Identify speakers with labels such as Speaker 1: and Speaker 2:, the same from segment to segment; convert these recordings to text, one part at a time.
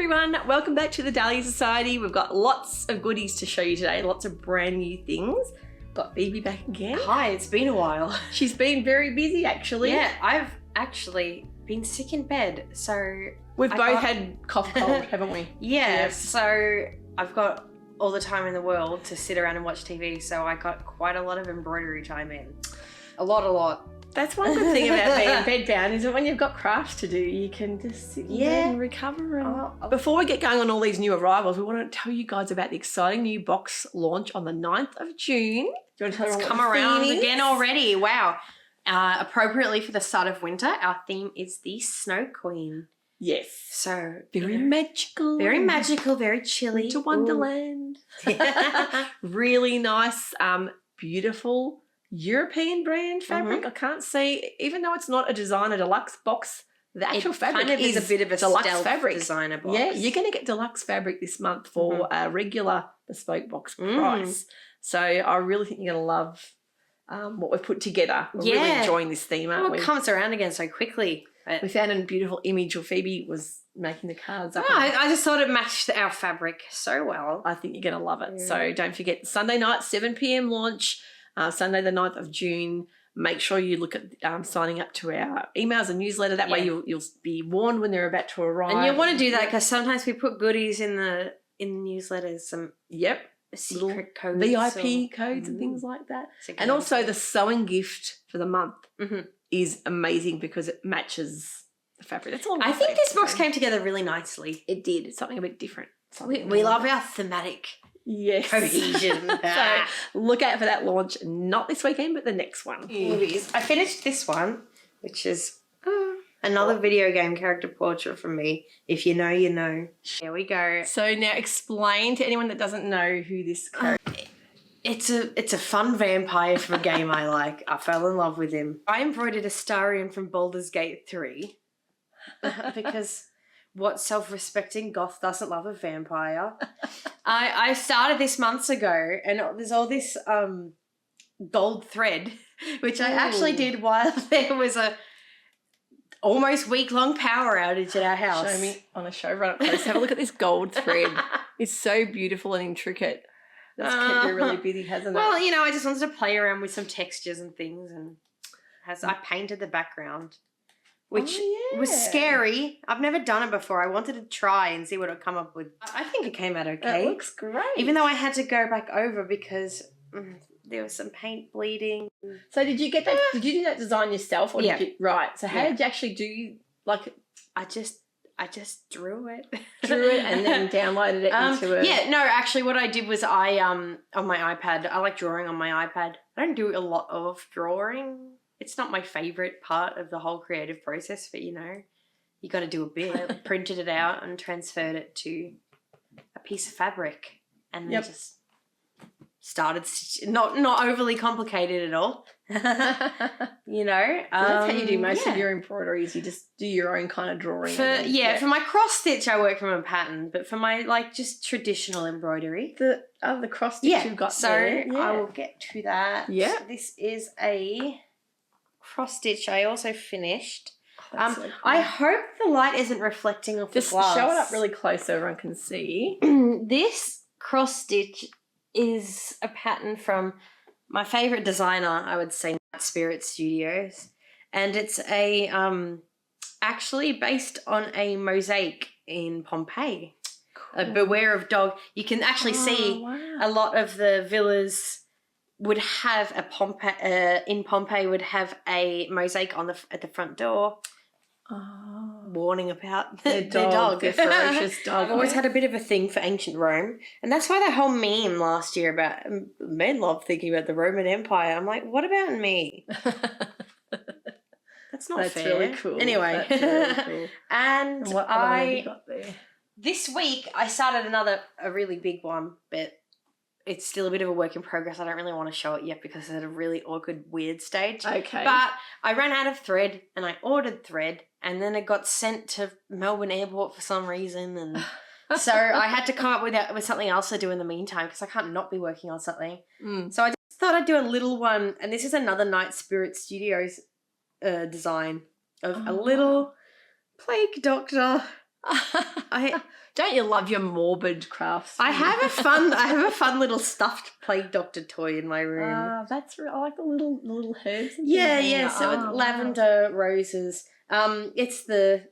Speaker 1: everyone, welcome back to the Dahlia Society. We've got lots of goodies to show you today, lots of brand new things. Got Phoebe back again.
Speaker 2: Hi, it's been a while.
Speaker 1: She's been very busy actually.
Speaker 2: Yeah, I've actually been sick in bed, so...
Speaker 1: We've both had cough cold, haven't we?
Speaker 2: Yeah, so I've got all the time in the world to sit around and watch TV, so I got quite a lot of embroidery time in. A lot.
Speaker 1: That's one good thing about being bedbound is that when you've got crafts to do, you can just sit and recover. And... Before we get going on all these new arrivals, we want to tell you guys about the exciting new box launch on the 9th of June. Do you want to tell
Speaker 2: everyone come around again already? Wow. Appropriately for the start of winter, our theme is the Snow Queen.
Speaker 1: Yes.
Speaker 2: So
Speaker 1: very magical.
Speaker 2: Very magical, very chilly.
Speaker 1: Winter Wonderland. Really nice, beautiful European brand fabric. I can't see, even though it's not a designer deluxe box, the actual fabric
Speaker 2: kind of is a bit of a
Speaker 1: deluxe
Speaker 2: fabric designer box.
Speaker 1: Yeah, you're going to get deluxe fabric this month for a regular bespoke box price. So I really think you're going to love what we've put together. We're really enjoying this theme, aren't we?
Speaker 2: It comes around again so quickly.
Speaker 1: We found a beautiful image of Phoebe was making the cards up.
Speaker 2: I just thought it matched our fabric so well.
Speaker 1: I think you're going to love it. So don't forget, Sunday night, 7 p.m. launch. Sunday the 9th of June. Make sure you look at signing up to our emails and newsletter. That way you'll be warned when they're about to arrive.
Speaker 2: And you'll want to do that because sometimes we put goodies in the newsletters. Some secret codes.
Speaker 1: VIP codes and things like that. And also the sewing gift for the month is amazing because it matches the fabric. That's all.
Speaker 2: I think this box came together really nicely.
Speaker 1: It did. It's something a bit different.
Speaker 2: We love our thematic cohesion.
Speaker 1: So look out for that launch, not this weekend, but the next one.
Speaker 2: I finished this one, which is another video game character portrait from me. If you know, you know. Here we go.
Speaker 1: So now explain to anyone that doesn't know who this character
Speaker 2: is. It's a fun vampire from a game I like. I fell in love with him. I embroidered Astarion from Baldur's Gate 3 because... What self-respecting goth doesn't love a vampire? I started this months ago, and there's all this gold thread, which I actually did while there was a almost week-long power outage at our house.
Speaker 1: Show me on a show run up close. Have a look at this gold thread. It's so beautiful and intricate. That's kept you really busy, hasn't it?
Speaker 2: Well, you know, I just wanted to play around with some textures and things, and I painted the background. Which was scary. I've never done it before. I wanted to try and see what it'd come up with. I think it came out okay.
Speaker 1: It looks great.
Speaker 2: Even though I had to go back over because there was some paint bleeding.
Speaker 1: So did you get that? Did you do that design yourself? Or did you, right. So how did you actually do, like...
Speaker 2: I just drew it.
Speaker 1: Drew it and then downloaded it into a...
Speaker 2: Yeah, no, actually what I did was I, on my iPad, I like drawing on my iPad. I don't do a lot of drawing. It's not my favourite part of the whole creative process, but, you know, you got to do a bit. I printed it out and transferred it to a piece of fabric and then just started not overly complicated at all. You know?
Speaker 1: So that's how you do most of your embroideries. You just do your own kind of drawing.
Speaker 2: For my cross stitch, I work from a pattern, but for my, like, just traditional embroidery.
Speaker 1: The cross stitch you've got there.
Speaker 2: So I will get to that.
Speaker 1: Yeah.
Speaker 2: This is a... cross stitch I also finished.
Speaker 1: So cool.
Speaker 2: I hope the light isn't reflecting off the glass.
Speaker 1: Just show it up really close so everyone can see.
Speaker 2: This cross stitch is a pattern from my favourite designer, I would say, Spirit Studios, and it's a actually based on a mosaic in Pompeii. Cool. Beware of Dog. You can actually see a lot of the villas would have in Pompeii would have a mosaic at the front door, warning about their dog,
Speaker 1: their ferocious dog.
Speaker 2: I've always had a bit of a thing for ancient Rome, and that's why the whole meme last year about men love thinking about the Roman Empire. I'm like, what about me? That's not fair.
Speaker 1: Really cool.
Speaker 2: Anyway,
Speaker 1: that's really cool.
Speaker 2: And
Speaker 1: what other one have you got there?
Speaker 2: This week I started a really big one, but it's still a bit of a work in progress. I don't really want to show it yet because it's at a really awkward, weird stage.
Speaker 1: Okay.
Speaker 2: But I ran out of thread and I ordered thread and then it got sent to Melbourne Airport for some reason. And so I had to come up with something else to do in the meantime because I can't not be working on something. So I just thought I'd do a little one. And this is another Night Spirit Studios design of a little plague doctor
Speaker 1: Don't you love your morbid crafts?
Speaker 2: I have a fun little stuffed plague doctor toy in my room.
Speaker 1: I like the little herbs. And
Speaker 2: Yeah. So it's lavender, roses. It's the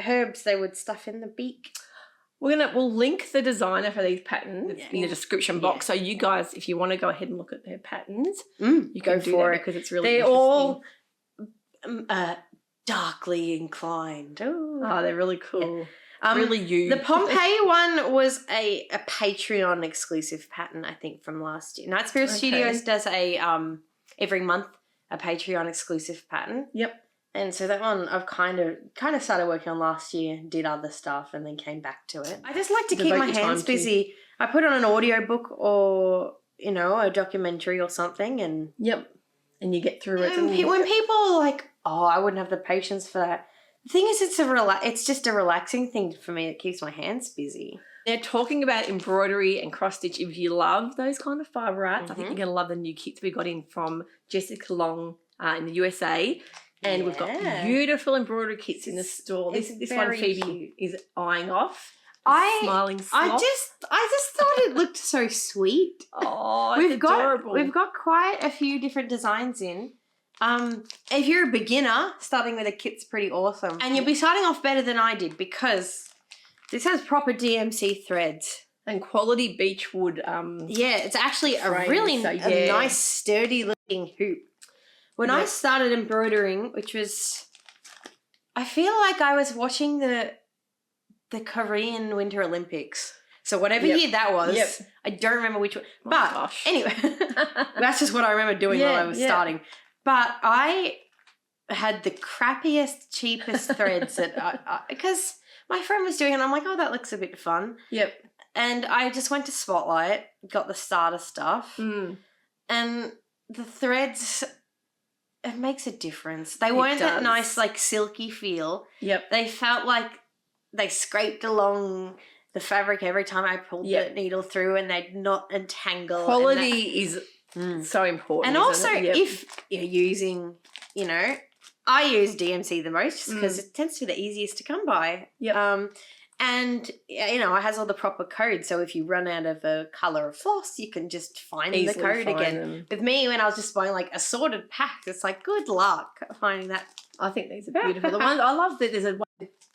Speaker 2: herbs they would stuff in the beak.
Speaker 1: We'll link the designer for these patterns in the description box. So you guys, if you want to go ahead and look at their patterns, you can do that because it's really
Speaker 2: They're
Speaker 1: interesting.
Speaker 2: all darkly inclined. Ooh.
Speaker 1: Oh, they're really cool. Really used.
Speaker 2: The Pompeii one was a Patreon exclusive pattern, I think, from last year. Night Spirit Studios does a every month a Patreon exclusive pattern.
Speaker 1: Yep.
Speaker 2: And so that one I've kind of started working on last year, did other stuff, and then came back to it. I just like to keep my hands busy. I put on an audiobook or, a documentary or something, and
Speaker 1: and you get through it.
Speaker 2: When people are like, oh, I wouldn't have the patience for that. The thing is, it's just a relaxing thing for me that keeps my hands busy.
Speaker 1: They're talking about embroidery and cross stitch. If you love those kind of fibre arts, I think you're going to love the new kits we got in from Jessica Long in the USA. And we've got beautiful embroidery kits in the store. This one Phoebe is eyeing off. Smiling sloth.
Speaker 2: I just thought it looked so sweet.
Speaker 1: Oh, it's adorable.
Speaker 2: We've got quite a few different designs in. If you're a beginner, starting with a kit's pretty awesome. And you'll be starting off better than I did because this has proper DMC threads.
Speaker 1: And quality beechwood.
Speaker 2: It's actually a really nice, sturdy looking hoop. When I started embroidering, which was, I feel like I was watching the Korean Winter Olympics. So whatever year that was, I don't remember which one. But anyway, that's just what I remember doing while I was starting. But I had the crappiest, cheapest threads that because my friend was doing it and I'm like, oh, that looks a bit fun.
Speaker 1: Yep.
Speaker 2: And I just went to Spotlight, got the starter stuff, and the threads... It makes a difference. They weren't that nice, like, silky feel.
Speaker 1: Yep.
Speaker 2: They felt like they scraped along the fabric every time I pulled the needle through and they'd not entangle.
Speaker 1: Quality is so important.
Speaker 2: And also, if you're using, I use DMC the most because it tends to be the easiest to come by.
Speaker 1: Yep.
Speaker 2: And, it has all the proper codes. So if you run out of a colour of floss, you can just find the code again. With me, when I was just buying like assorted packs, it's like, good luck finding that.
Speaker 1: I think these are beautiful. The ones I love that there's a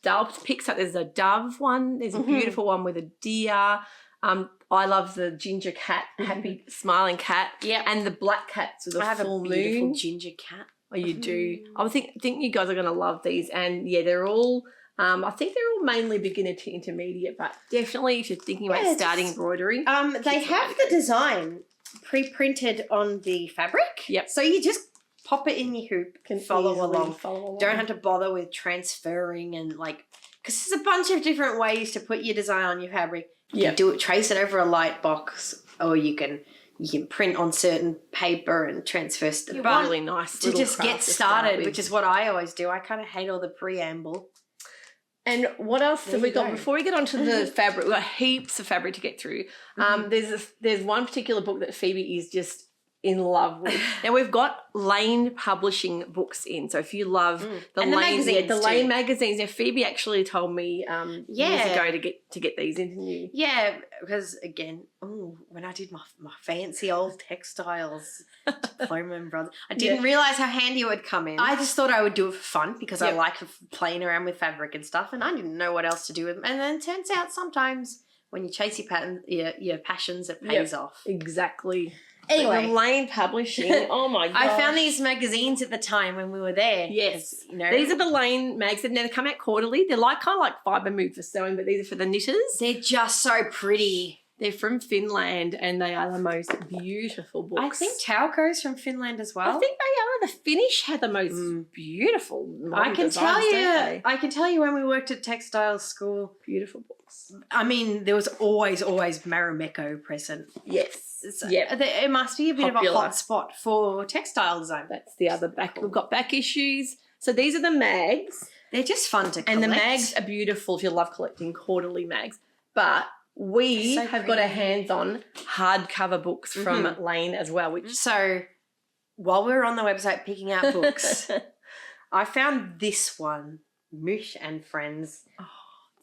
Speaker 1: dove picks up. There's a dove one. There's a beautiful one with a deer. I love the ginger cat, happy smiling cat.
Speaker 2: Yeah.
Speaker 1: And the black cats with a full moon.
Speaker 2: I have a beautiful ginger cat.
Speaker 1: Oh, you do. I think you guys are going to love these. And they're all. I think they're all mainly beginner to intermediate, but definitely if you're thinking about starting embroidery.
Speaker 2: They have the desigin pre-printed on the fabric.
Speaker 1: Yep.
Speaker 2: So you just pop it in your hoop, can follow along. Don't have to bother with transferring and because there's a bunch of different ways to put your design on your fabric. You can trace it over a light box, or you can print on certain paper and transfer stuff.
Speaker 1: Really nice
Speaker 2: to just get started, which is what I always do. I kind of hate all the preamble.
Speaker 1: And what else have we got? Before we get onto the fabric, we've got heaps of fabric to get through. There's one particular book that Phoebe is just in love with. Now we've got Lane Publishing books in, so if you love the Lane magazines. Now Phoebe actually told me years ago to get these into you.
Speaker 2: Yeah, because again, when I did my fancy old textiles diploma and brother, I didn't realise how handy it would come in. I just thought I would do it for fun because I like playing around with fabric and stuff, and I didn't know what else to do with them. And then it turns out sometimes when you chase your pattern, your passions, it pays off.
Speaker 1: Exactly.
Speaker 2: Anyway,
Speaker 1: Lane Publishing. Oh my gosh.
Speaker 2: I found these magazines at the time when we were there.
Speaker 1: Yes. These are the Lane mags. Now they come out quarterly. They're kind of like fibre mood for sewing, but these are for the knitters.
Speaker 2: They're just so pretty.
Speaker 1: They're from Finland and they are the most beautiful books.
Speaker 2: I think Tauco's from Finland as well.
Speaker 1: I think they are. The Finnish have the most beautiful
Speaker 2: I can tell you when we worked at textile school.
Speaker 1: Beautiful books.
Speaker 2: I mean, there was always Marimekko present.
Speaker 1: Yes.
Speaker 2: It must be a bit of a hot spot for textile design.
Speaker 1: That's the other back. We've got back issues. So these are the mags.
Speaker 2: They're just fun to collect.
Speaker 1: And the mags are beautiful if you love collecting quarterly mags. But we have got our hands on hardcover books from Lane as well.
Speaker 2: So while we were on the website picking out books, I found this one, Mush and Friends.
Speaker 1: Oh,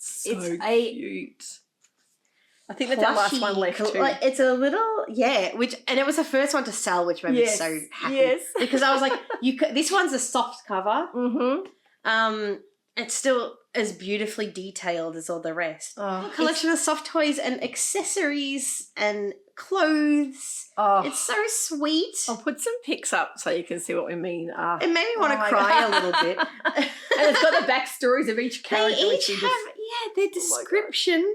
Speaker 1: So cute. I think that's our last one left too.
Speaker 2: Like, it's a little, and it was the first one to sell, which made me so happy.
Speaker 1: Yes.
Speaker 2: Because I was like, this one's a soft cover. Mm-hmm. It's still as beautifully detailed as all the rest. A collection of soft toys and accessories and clothes. It's so sweet.
Speaker 1: I'll put some pics up so you can see what we mean.
Speaker 2: It made me want to cry a little bit.
Speaker 1: And it's got the backstories of each character.
Speaker 2: They each have, their description,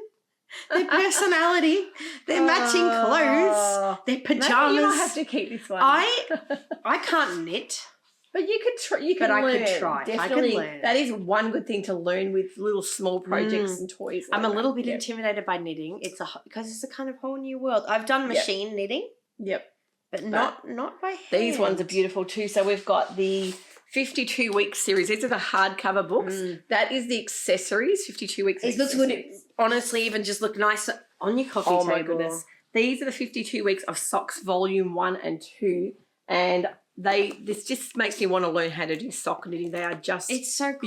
Speaker 2: their personality, their matching clothes, their pajamas.
Speaker 1: You might have to keep this one.
Speaker 2: I can't knit.
Speaker 1: But you could try.
Speaker 2: But I could try.
Speaker 1: Definitely,
Speaker 2: I could learn.
Speaker 1: That is one good thing to learn with little small projects and toys.
Speaker 2: I'm a little bit intimidated by knitting. Because it's a kind of whole new world. I've done machine knitting.
Speaker 1: Yep.
Speaker 2: But not by hand.
Speaker 1: These ones are beautiful too. So we've got the 52-week series. These are the hardcover books. That is the accessories. 52 weeks.
Speaker 2: These books would honestly even just look nice on your coffee table.
Speaker 1: Oh my goodness. These are the 52 weeks of socks, volume 1 and 2, and this just makes me want to learn how to do sock knitting. They are just
Speaker 2: so cool.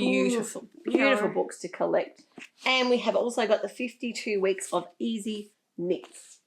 Speaker 1: beautiful books to collect. And we have also got the 52 weeks of easy knits.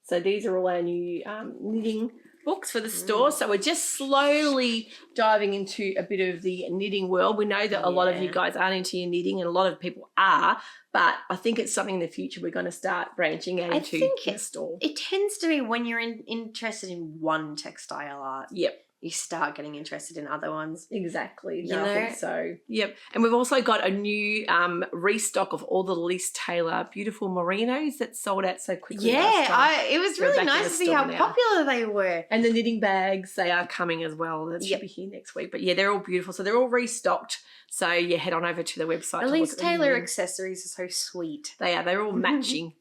Speaker 1: So these are all our new knitting books for the store. So we're just slowly diving into a bit of the knitting world. We know that a lot of you guys aren't into your knitting, and a lot of people are, but I think it's something in the future we're going to start branching out into the store.
Speaker 2: It tends to be when you're interested in one textile art.
Speaker 1: Yep.
Speaker 2: You start getting interested in other ones.
Speaker 1: Exactly. No, I think so. Yep. And we've also got a new restock of all the Liz Taylor beautiful merinos that sold out so quickly.
Speaker 2: Yeah, it was really nice to see how popular they were.
Speaker 1: And the knitting bags, they are coming as well. That should be here next week. But yeah, they're all beautiful. So they're all restocked. So head on over to the website.
Speaker 2: The Liz Taylor accessories are so sweet.
Speaker 1: They are. They're all matching.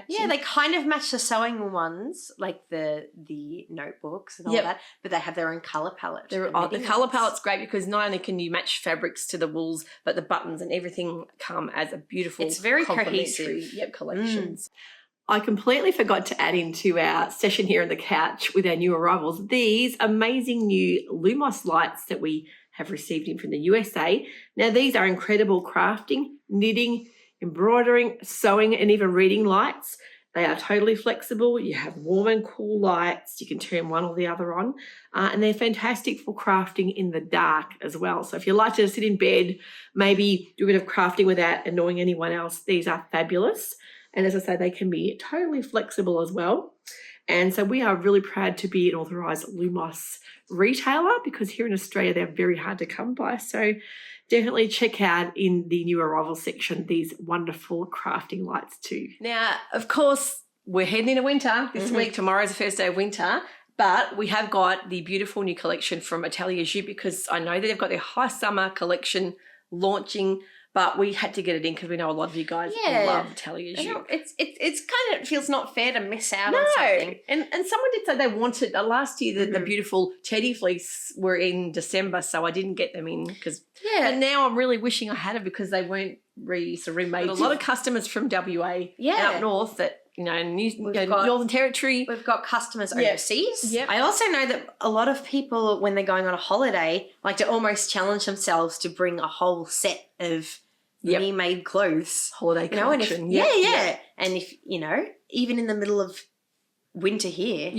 Speaker 2: Yeah, they kind of match the sewing ones, like the notebooks and all that, but they have their own colour palette.
Speaker 1: The colour palette's great because not only can you match fabrics to the wools, but the buttons and everything come as a beautiful,
Speaker 2: it's very cohesive.
Speaker 1: Collections. I completely forgot to add into our session here on the couch with our new arrivals these amazing new Lumos lights that we have received in from the USA. Now, these are incredible crafting, knitting, embroidering, sewing, and even reading lights. They are totally flexible. You have warm and cool lights. You can turn one or the other on. And they're fantastic for crafting in the dark as well. So if you like to sit in bed, maybe do a bit of crafting without annoying anyone else, these are fabulous. And as I say, they can be totally flexible as well. And so we are really proud to be an authorised Lumos retailer because here in Australia, they're very hard to come by. So definitely check out in the new arrival section these wonderful crafting lights too. Now, of course, we're heading into winter this week. Tomorrow's the first day of winter. But we have got the beautiful new collection from Dahlia Sewciety because I know that they've got their high summer collection launching, but we had to get it in because we know a lot of you guys love Dahlia Sewciety.
Speaker 2: It's kind of, it feels not fair to miss out on something.
Speaker 1: And someone did say they wanted, last year the beautiful teddy fleece were in December, so I didn't get them in because, and now I'm really wishing I had them because they weren't remade. A lot of customers from WA out north that, Northern Territory.
Speaker 2: We've got customers overseas. Yep. I also know that a lot of people, when they're going on a holiday, like to almost challenge themselves to bring a whole set of made clothes.
Speaker 1: Holiday collection.
Speaker 2: And if, even in the middle of winter here,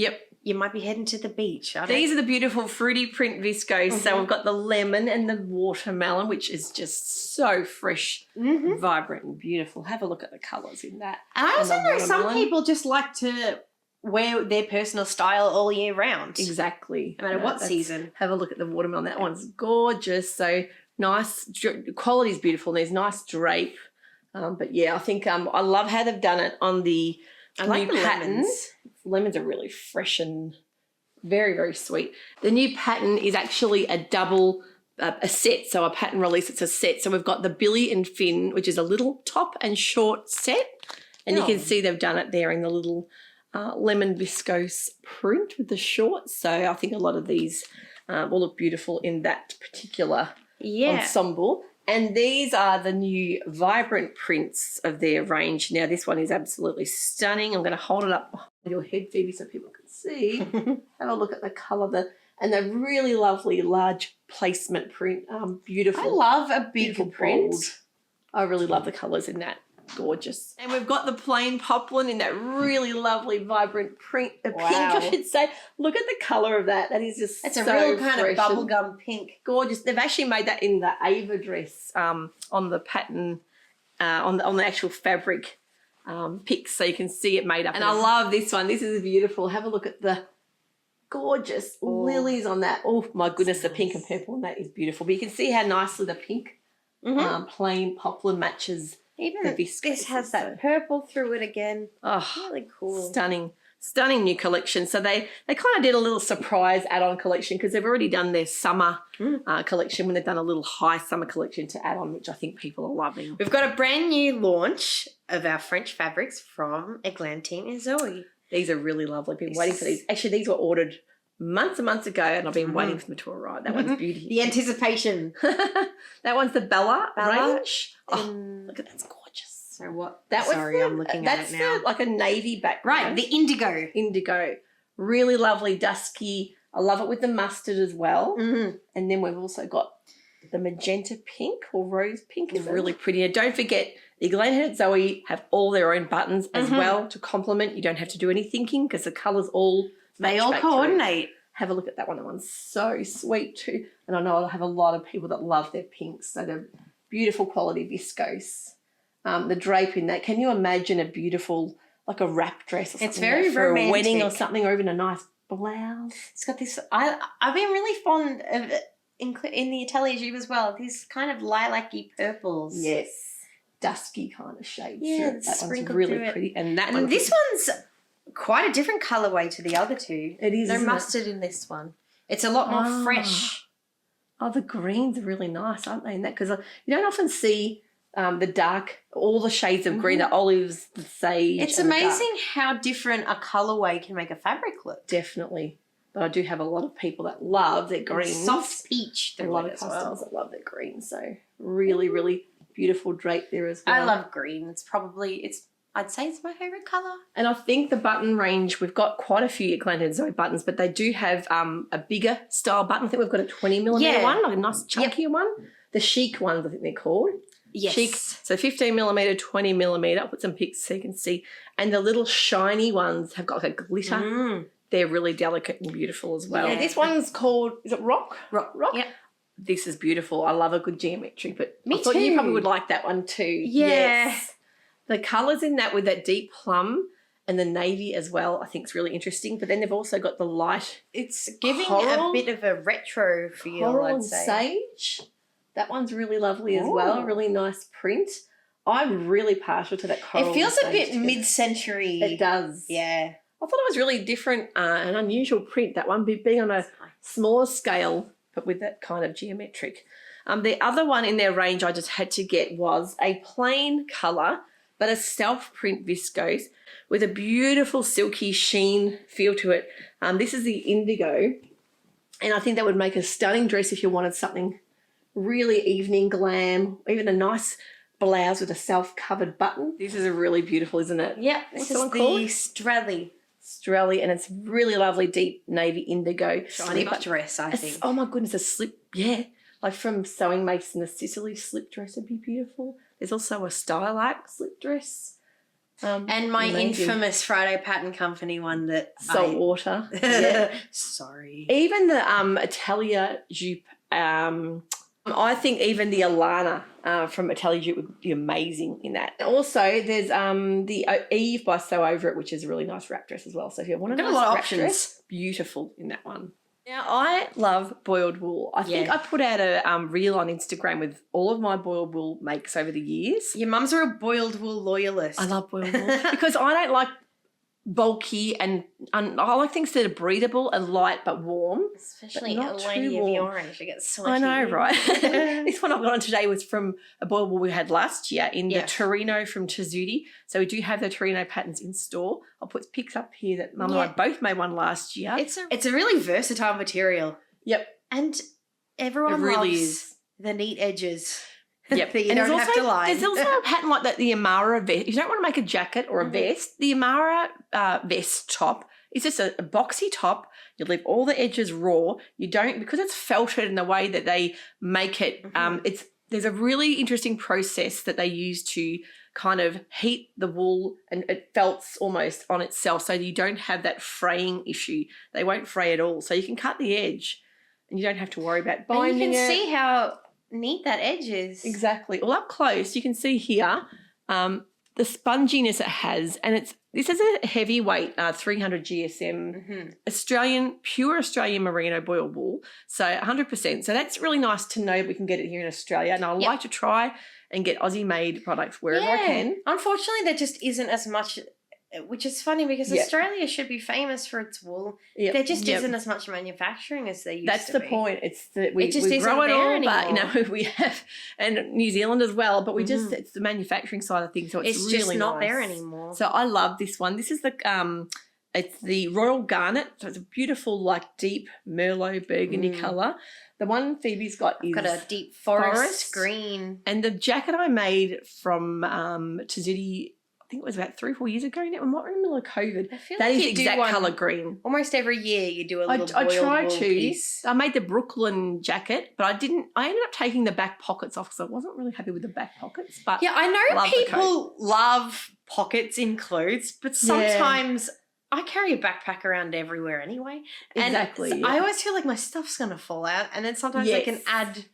Speaker 2: you might be heading to the beach.
Speaker 1: These are the beautiful fruity print viscose. So we've got the lemon and the watermelon, which is just so fresh, vibrant and beautiful. Have a look at the colours in that.
Speaker 2: And I also know some people just like to wear their personal style all year round.
Speaker 1: Exactly.
Speaker 2: No matter what season.
Speaker 1: Have a look at the watermelon. That one's gorgeous. So nice. Quality is beautiful. There's nice drape. But yeah, I think I love how they've done it on the new patterns. Lemons are really fresh and very, very sweet. The new pattern is actually a double a set, so a pattern release, it's a set. So we've got the Billy and Finn, which is a little top and short set, and you can see they've done it there in the little lemon viscose print with the shorts. So I think a lot of these will look beautiful in that particular ensemble. And these are the new vibrant prints of their range. Now, this one is absolutely stunning. I'm going to hold it up behind your head, Phoebe, so people can see. Have a look at the colour and the really lovely large placement print. Beautiful.
Speaker 2: I love a big print.
Speaker 1: Bold. I really love the colours in that. Gorgeous. And we've got the plain poplin in that really lovely, vibrant pink, I should say. Look at the colour of that. That is just
Speaker 2: It's
Speaker 1: so
Speaker 2: a real kind of
Speaker 1: fresh
Speaker 2: bubblegum pink.
Speaker 1: gorgeous. They've actually made that in the Ava dress on the pattern, on the actual fabric pics, so you can see it made up. And I love this one. This is beautiful. Have a look at the gorgeous lilies on that. Oh, my goodness, the pink and purple on that is beautiful. But you can see how nicely the pink plain poplin matches.
Speaker 2: Even this has that purple through it again.
Speaker 1: Oh,
Speaker 2: really cool.
Speaker 1: Stunning new collection. So they kind of did a little surprise add-on collection because they've already done their summer collection when they've done a little high summer collection to add on, which I think people are loving.
Speaker 2: We've got a brand new launch of our French fabrics from Eglantine and Zoe.
Speaker 1: These are really lovely. I've been waiting for these. Actually, these were ordered months and months ago, and I've been waiting for them to arrive. That one's beautiful.
Speaker 2: The anticipation.
Speaker 1: That one's the Bella range. Oh, look at that's gorgeous.
Speaker 2: So what?
Speaker 1: I'm
Speaker 2: looking at it now.
Speaker 1: That's like a navy background.
Speaker 2: Right, the indigo.
Speaker 1: Indigo. Really lovely, dusky. I love it with the mustard as well.
Speaker 2: Mm-hmm.
Speaker 1: And then we've also got the magenta pink or rose pink. Is really pretty. And don't forget, the Eglantine Zoe have all their own buttons as well to complement. You don't have to do any thinking because the colours all
Speaker 2: They all coordinate.
Speaker 1: Have a look at that one. That one's so sweet too. And I know I'll have a lot of people that love their pinks. So they're beautiful quality viscose. The drape in that. Can you imagine a beautiful, like a wrap dress or something?
Speaker 2: It's very
Speaker 1: for
Speaker 2: romantic.
Speaker 1: A wedding or something, or even a nice blouse.
Speaker 2: It's got this. I've been really fond of it in the Atelier Juve as well. These kind of lilac-y purples.
Speaker 1: Yes, dusky kind of shades.
Speaker 2: Yeah,
Speaker 1: that one's
Speaker 2: through
Speaker 1: really
Speaker 2: it.
Speaker 1: pretty. And that
Speaker 2: and this one's quite a different colourway to the other two.
Speaker 1: It is.
Speaker 2: No mustard in this one. It's a lot more fresh.
Speaker 1: Oh, the greens are really nice, aren't they? In that because you don't often see. The dark, all the shades of green, the olives, the sage.
Speaker 2: It's amazing how different a colourway can make a fabric look.
Speaker 1: Definitely. But I do have a lot of people that love their greens.
Speaker 2: Soft peach.
Speaker 1: A lot of customers that love their greens. So really, really beautiful drape there as well.
Speaker 2: I love green. I'd say it's my favourite colour.
Speaker 1: And I think the button range, we've got quite a few Eglantine Zoe buttons, but they do have a bigger style button. I think we've got a 20mm one, like a nice chunkier one. The chic ones, I think they're called.
Speaker 2: Yes.
Speaker 1: Chic. So 15mm, 20mm. I'll put some pics so you can see. And the little shiny ones have got like a glitter. They're really delicate and beautiful as well. Yeah, this one's called, is it Rock?
Speaker 2: Rock.
Speaker 1: Yep. This is beautiful. I love a good geometric, but
Speaker 2: Me
Speaker 1: I thought
Speaker 2: too.
Speaker 1: you probably would like that one too.
Speaker 2: Yeah.
Speaker 1: Yes. The colours in that with that deep plum and the navy as well, I think is really interesting. But then they've also got the light.
Speaker 2: It's giving
Speaker 1: coral,
Speaker 2: a bit of a retro feel,
Speaker 1: coral
Speaker 2: I'd say.
Speaker 1: and sage. That one's really lovely as well. Really nice print. I'm really partial to that coral.
Speaker 2: It feels
Speaker 1: and
Speaker 2: a bit
Speaker 1: sage
Speaker 2: mid-century.
Speaker 1: It does.
Speaker 2: Yeah.
Speaker 1: I thought it was really different, an unusual print, that one, being on a smaller scale, but with that kind of geometric. The other one in their range I just had to get was a plain colour, but a self-print viscose with a beautiful silky sheen feel to it. This is the indigo, and I think that would make a stunning dress if you wanted something really evening glam, even a nice blouse with a self-covered button. This is a really beautiful, isn't it?
Speaker 2: Yeah, this is the
Speaker 1: Strelly, and it's really lovely deep navy indigo.
Speaker 2: Shiny dress, I think.
Speaker 1: Oh my goodness, a slip, like from Sewing Mason, a Sicily slip dress would be beautiful. There's also a Stylac slip dress.
Speaker 2: And my infamous Friday Pattern Company one that
Speaker 1: Saltwater. Yeah.
Speaker 2: Sorry.
Speaker 1: Even the Atelier Jupe, I think even the Alana from Atelier Jupe would be amazing in that. Also, there's the Eve by Sew Over It, which is a really nice wrap dress as well. So if you want a nice wrap dress, beautiful in that one. Now, I love boiled wool. I think I put out a reel on Instagram with all of my boiled wool makes over the years.
Speaker 2: Your mum's are a boiled wool loyalist.
Speaker 1: I love boiled wool because I don't like bulky and I like things that are breathable and light but warm.
Speaker 2: Especially a lady of the orange, it gets sweaty.
Speaker 1: I know, right? This one I've got on today was from a boiled wool we had last year in the Torino from Tessuti. So we do have the Torino patterns in store. I'll put pics up here that Mum and I both made one last year.
Speaker 2: It's a really versatile material.
Speaker 1: Yep.
Speaker 2: And everyone loves the neat edges.
Speaker 1: Yep.
Speaker 2: That you don't have to line.
Speaker 1: There's also a pattern like that, the Amara vest. If you don't want to make a jacket or a vest, the Amara vest top is just a boxy top. You leave all the edges raw. You don't, because it's felted in the way that they make it, there's a really interesting process that they use to kind of heat the wool and it felts almost on itself, so you don't have that fraying issue. They won't fray at all. So you can cut the edge and you don't have to worry about binding it.
Speaker 2: And you can see how neat that edge is.
Speaker 1: Exactly. Well, up close you can see here the sponginess it has, and this is a heavyweight 300 GSM pure Australian merino boil wool, so 100%. So that's really nice to know we can get it here in Australia, and I like to try and get Aussie made products wherever I can.
Speaker 2: Unfortunately, there just isn't as much, which is funny because Australia should be famous for its wool. There just isn't as much manufacturing as there used to be.
Speaker 1: That's the point. It's that we
Speaker 2: just
Speaker 1: grow it all,
Speaker 2: anymore.
Speaker 1: but we have, and New Zealand as well, but we just, it's the manufacturing side of things, so it's really
Speaker 2: just not
Speaker 1: nice.
Speaker 2: there anymore.
Speaker 1: So I love this one. This is it's the Royal Garnet, so it's a beautiful like deep Merlot burgundy colour. The one Phoebe's got is
Speaker 2: a deep forest green.
Speaker 1: And the jacket I made from Tzuti, I think it was about 3 or 4 years ago now. I'm not in the middle of COVID. That is the exact colour green.
Speaker 2: Almost every year you do a little
Speaker 1: I try to.
Speaker 2: piece.
Speaker 1: I made the Brooklyn jacket, but I ended up taking the back pockets off because I wasn't really happy with the back pockets. But
Speaker 2: yeah, I know people love pockets in clothes, but sometimes I carry a backpack around everywhere anyway.
Speaker 1: Exactly.
Speaker 2: And I always feel like my stuff's going to fall out, and then sometimes they can add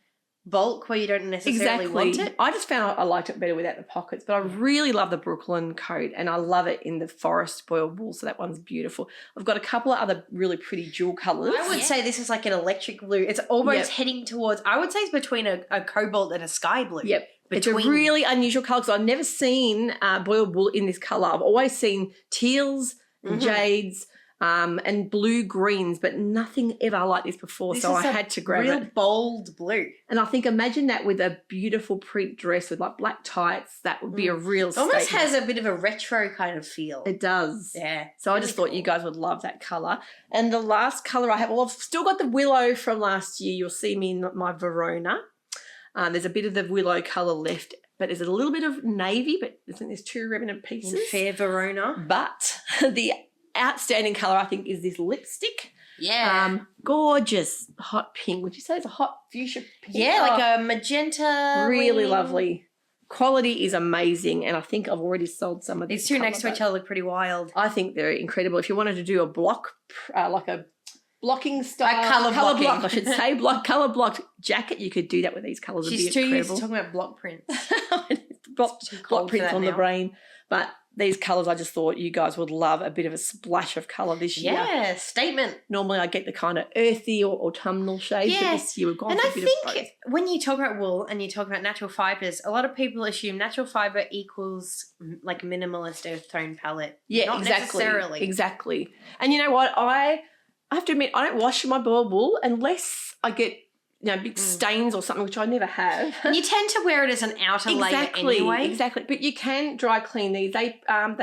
Speaker 2: bulk where you don't necessarily want it.
Speaker 1: I just found I liked it better without the pockets, but I really love the Brooklyn coat, and I love it in the forest boiled wool, so that one's beautiful. I've got a couple of other really pretty dual colours.
Speaker 2: I would say this is like an electric blue. It's almost heading towards, I would say it's between a cobalt and a sky blue.
Speaker 1: Yep. It's a really unusual colour because I've never seen boiled wool in this colour. I've always seen teals and jades and blue greens, but nothing ever like this before. So I had to grab it.
Speaker 2: Real bold blue.
Speaker 1: And I think imagine that with a beautiful print dress with like black tights. That would be a real statement.
Speaker 2: Almost has a bit of a retro kind of feel.
Speaker 1: It does.
Speaker 2: Yeah.
Speaker 1: So I just thought you guys would love that colour. And the last colour I have, well, I've still got the willow from last year. You'll see me in my Verona. There's a bit of the willow colour left, but there's a little bit of navy, but I think there's 2 remnant pieces.
Speaker 2: In fair Verona.
Speaker 1: But the outstanding colour, I think, is this lipstick.
Speaker 2: Yeah.
Speaker 1: Gorgeous hot pink. Would you say it's a hot fuchsia pink?
Speaker 2: Yeah, like a magenta.
Speaker 1: Really lovely. Quality is amazing, and I think I've already sold some of these.
Speaker 2: These two next to each other look pretty wild.
Speaker 1: I think they're incredible. If you wanted to do a block, like a blocking style,
Speaker 2: colour
Speaker 1: block, I should say, colour blocked jacket, you could do that with these colours.
Speaker 2: She's too used to talking about block prints.
Speaker 1: block prints on the brain, but these colours, I just thought you guys would love a bit of a splash of colour this year.
Speaker 2: Yeah, statement.
Speaker 1: Normally I get the kind of earthy or autumnal shades, but this year we've gone for a bit of both.
Speaker 2: And I think when you talk about wool and you talk about natural fibres, a lot of people assume natural fibre equals like minimalist earth tone palette.
Speaker 1: Yeah,
Speaker 2: Not necessarily.
Speaker 1: Exactly. And you know what? I have to admit, I don't wash my boiled wool unless I get big stains or something, which I never have.
Speaker 2: And you tend to wear it as an outer layer anyway.
Speaker 1: Exactly. But you can dry clean these. They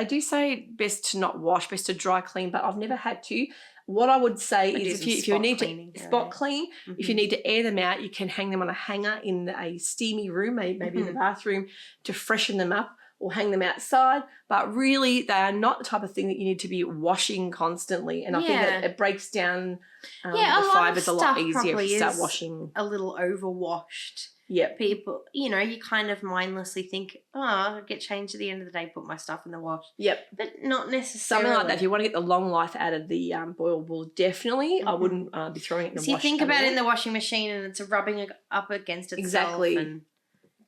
Speaker 1: do say best to not wash, best to dry clean, but I've never had to. What I would say is if you need to spot clean, if you need to air them out, you can hang them on a hanger in a steamy room, maybe in the bathroom, to freshen them up, or hang them outside. But really, they are not the type of thing that you need to be washing constantly. And I think that it breaks down the fibres a lot easier if you start washing.
Speaker 2: A little overwashed.
Speaker 1: Yeah.
Speaker 2: People, you kind of mindlessly think, I'll get changed at the end of the day, put my stuff in the wash.
Speaker 1: Yep.
Speaker 2: But not necessarily.
Speaker 1: Something like that. If you want to get the long life out of the boiled wool, definitely. I wouldn't be throwing it in the wash.
Speaker 2: So you think about it in the washing machine and it's rubbing up against itself.
Speaker 1: Exactly.
Speaker 2: And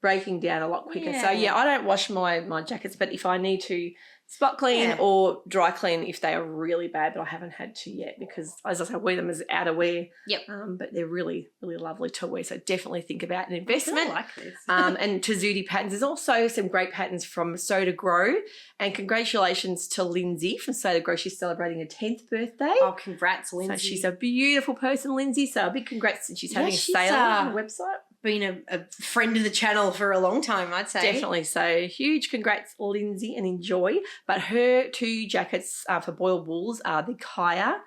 Speaker 1: breaking down a lot quicker. So I don't wash my jackets, but if I need to spot clean or dry clean if they are really bad, but I haven't had to yet because, as I say, I wear them as outerwear.
Speaker 2: Yep.
Speaker 1: But they're really, really lovely to wear. So definitely think about an investment.
Speaker 2: I like this.
Speaker 1: And Tzuti patterns. There's also some great patterns from Sew to Grow. And congratulations to Lindsay from Sew to Grow. She's celebrating her 10th birthday.
Speaker 2: Oh, congrats, Lindsay.
Speaker 1: So she's a beautiful person, Lindsay. So a big congrats since she's having a sale on the website.
Speaker 2: Been a friend of the channel for a long time, I'd say.
Speaker 1: Definitely. So huge congrats, Lindsay, and enjoy. But her 2 jackets for boiled wools are the Kaya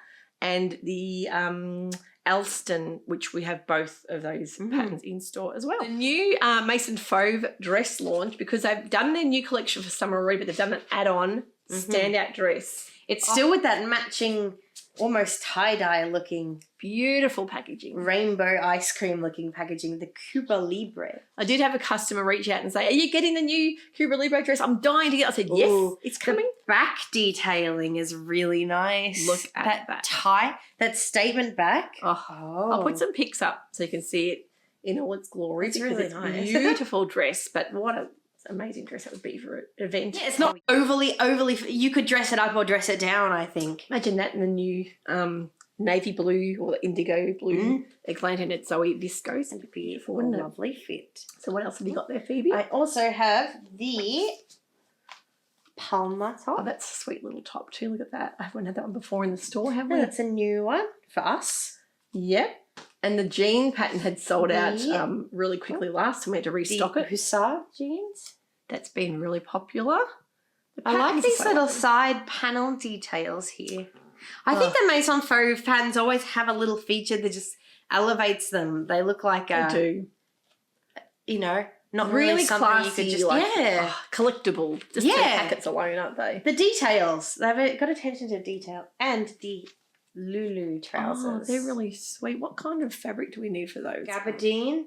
Speaker 1: and the Alston, which we have both of those patterns in store as well. The new Mason Fauve dress launch, because they've done their new collection for summer already, but they've done an add-on standout dress.
Speaker 2: It's still with that matching, almost tie-dye looking,
Speaker 1: beautiful packaging.
Speaker 2: Rainbow ice cream looking packaging, the Cuba Libre.
Speaker 1: I did have a customer reach out and say, are you getting the new Cuba Libre dress? I'm dying to get it. I said, yes, ooh, it's coming.
Speaker 2: The back detailing is really nice.
Speaker 1: Look at
Speaker 2: that tie, that statement back.
Speaker 1: Oh. I'll put some pics up so you can see it in all its glory.
Speaker 2: It's really nice.
Speaker 1: Beautiful dress, but what an amazing dress that would be for an event.
Speaker 2: Yeah, it's not overly, you could dress it up or dress it down, I think.
Speaker 1: Imagine that in the new navy blue or indigo blue Eglantine and Zoe viscose. It'd be beautiful, wouldn't it?
Speaker 2: Lovely fit.
Speaker 1: So what else have you got there, Phoebe?
Speaker 2: I also have the Palma top.
Speaker 1: Oh, that's a sweet little top too. Look at that. I haven't had that one before in the store, have we?
Speaker 2: That's a new one for us.
Speaker 1: Yep. And the jean pattern had sold out really quickly last time. We had to restock it.
Speaker 2: Hussar jeans.
Speaker 1: That's been really popular.
Speaker 2: I like these little side panel details here. I think the Maison Fauve patterns always have a little feature that just elevates them. They look like
Speaker 1: they do.
Speaker 2: You know, not
Speaker 1: really
Speaker 2: something
Speaker 1: classy,
Speaker 2: you could just
Speaker 1: collectible. Just the packets alone, aren't they?
Speaker 2: The details. They've got attention to detail. And the Lulu trousers.
Speaker 1: Oh, they're really sweet. What kind of fabric do we need for those?
Speaker 2: Gabardine,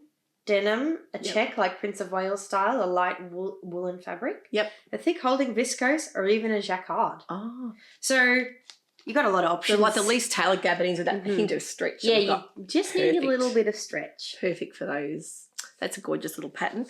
Speaker 2: denim, a check like Prince of Wales style, a light woolen fabric.
Speaker 1: Yep.
Speaker 2: A thick holding viscose or even a jacquard.
Speaker 1: Oh.
Speaker 2: So you got a lot of options.
Speaker 1: So like the least tailored gabardines with that hint of stretch.
Speaker 2: Yeah, you just need a little bit of stretch.
Speaker 1: Perfect for those. That's a gorgeous little pattern.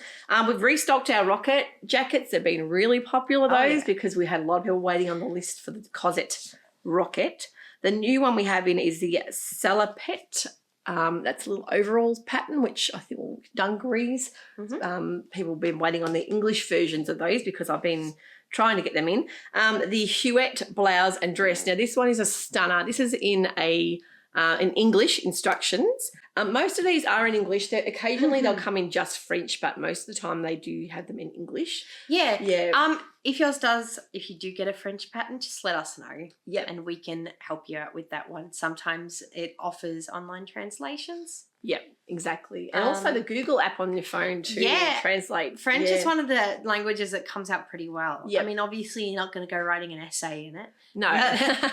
Speaker 1: We've restocked our rocket jackets. They've been really popular, those, because we had a lot of people waiting on the list for the Cosette rocket. The new one we have in is the Salopette. That's a little overalls pattern, which I think dungarees. People have been waiting on the English versions of those because I've been trying to get them in. The Huette blouse and dress. Now, this one is a stunner. This is in in English instructions. Most of these are in English. Occasionally they'll come in just French, but most of the time they do have them in English.
Speaker 2: Yeah.
Speaker 1: Yeah.
Speaker 2: If yours does, if you do get a French pattern, just let us know.
Speaker 1: Yeah.
Speaker 2: And we can help you out with that one. Sometimes it offers online translations.
Speaker 1: Yeah, exactly. And also the Google app on your phone to translate.
Speaker 2: French is one of the languages that comes out pretty well.
Speaker 1: Yeah.
Speaker 2: I mean, obviously you're not going to go writing an essay in it.
Speaker 1: No.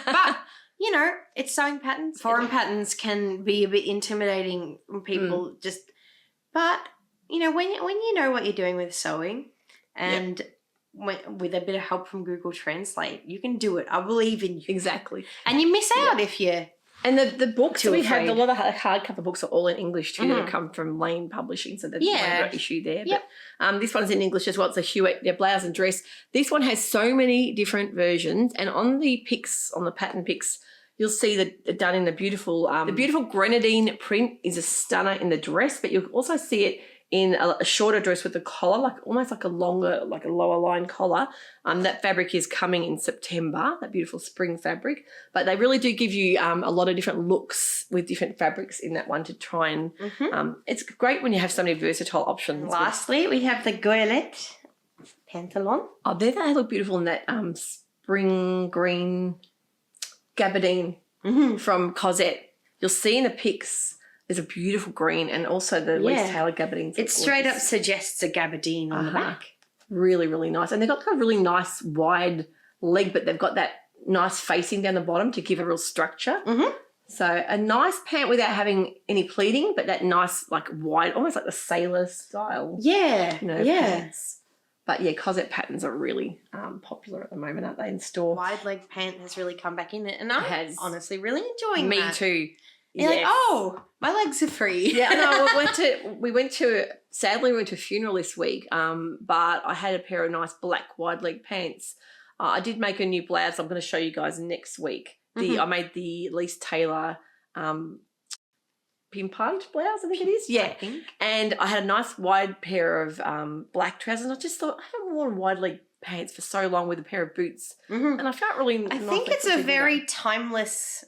Speaker 2: But you know, it's sewing patterns. Foreign patterns can be a bit intimidating when people but you know, when you know what you're doing with sewing and with a bit of help from Google Translate, you can do it. I believe in you.
Speaker 1: Exactly.
Speaker 2: And you miss out if you...
Speaker 1: And the books we have, a lot of hardcover books are all in English too that have come from Lane Publishing, so there's no issue there.
Speaker 2: Yep.
Speaker 1: But this one's in English as well. It's a Huette, blouse and dress. This one has so many different versions, and on the pics, on the pattern pics, you'll see that done in the beautiful grenadine print is a stunner in the dress, but you'll also see it in a shorter dress with a collar, like almost like a longer, like a lower line collar. That fabric is coming in September, that beautiful spring fabric. But they really do give you a lot of different looks with different fabrics in that one to try and, it's great when you have so many versatile options.
Speaker 2: Lastly, we have the Goélette pantalon.
Speaker 1: Oh, they look beautiful in that spring green gabardine from Cosette. You'll see in the pics, there's a beautiful green and also the least tailored gabardines.
Speaker 2: It straight up suggests a gabardine on the back.
Speaker 1: Really, really nice. And they've got a really nice wide leg, but they've got that nice facing down the bottom to give a real structure. So a nice pant without having any pleating, but that nice like wide, almost like the sailor style. Pants. But yeah, Cosette patterns are really popular at the moment, aren't they, in store?
Speaker 2: Wide leg pant has really come back in it, and I'm honestly really enjoying
Speaker 1: Me
Speaker 2: that.
Speaker 1: too.
Speaker 2: You're like, oh, my legs are free.
Speaker 1: Yeah, no, sadly we went to a funeral this week, but I had a pair of nice black wide leg pants. I did make a new blouse I'm going to show you guys next week. I made the Lise Taylor pimpant blouse, I think it is. Yeah. And I had a nice wide pair of black trousers, and I just thought I haven't worn wide leg pants for so long with a pair of boots. And I felt really
Speaker 2: I think it's a very timeless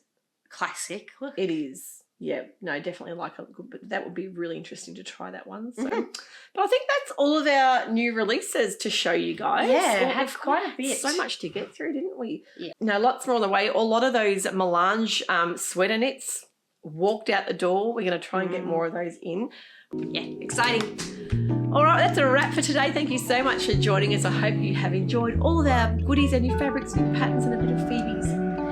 Speaker 2: classic look.
Speaker 1: It is. Yeah, no, definitely like it. But that would be really interesting to try that one. So, but I think that's all of our new releases to show you guys.
Speaker 2: Yeah, had quite a bit.
Speaker 1: So much to get through, didn't we?
Speaker 2: Yeah.
Speaker 1: No, lots more on the way. A lot of those melange sweater knits walked out the door. We're going to try and get more of those in.
Speaker 2: Yeah, exciting.
Speaker 1: All right, that's that's a wrap for today. Thank you so much for joining us. I hope you have enjoyed all of our goodies, our new fabrics, new patterns, and a bit of Phoebe's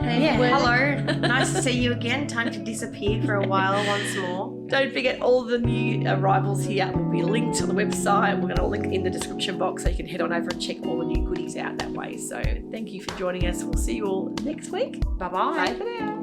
Speaker 1: handiwork.
Speaker 2: Hello. Nice to see you again. Time to disappear for a while once more.
Speaker 1: Don't forget all the new arrivals here will be linked on the website. We're going to link in the description box so you can head on over and check all the new goodies out that way. So thank you for joining us. We'll see you all next week.
Speaker 2: Bye-bye.
Speaker 1: Bye for now.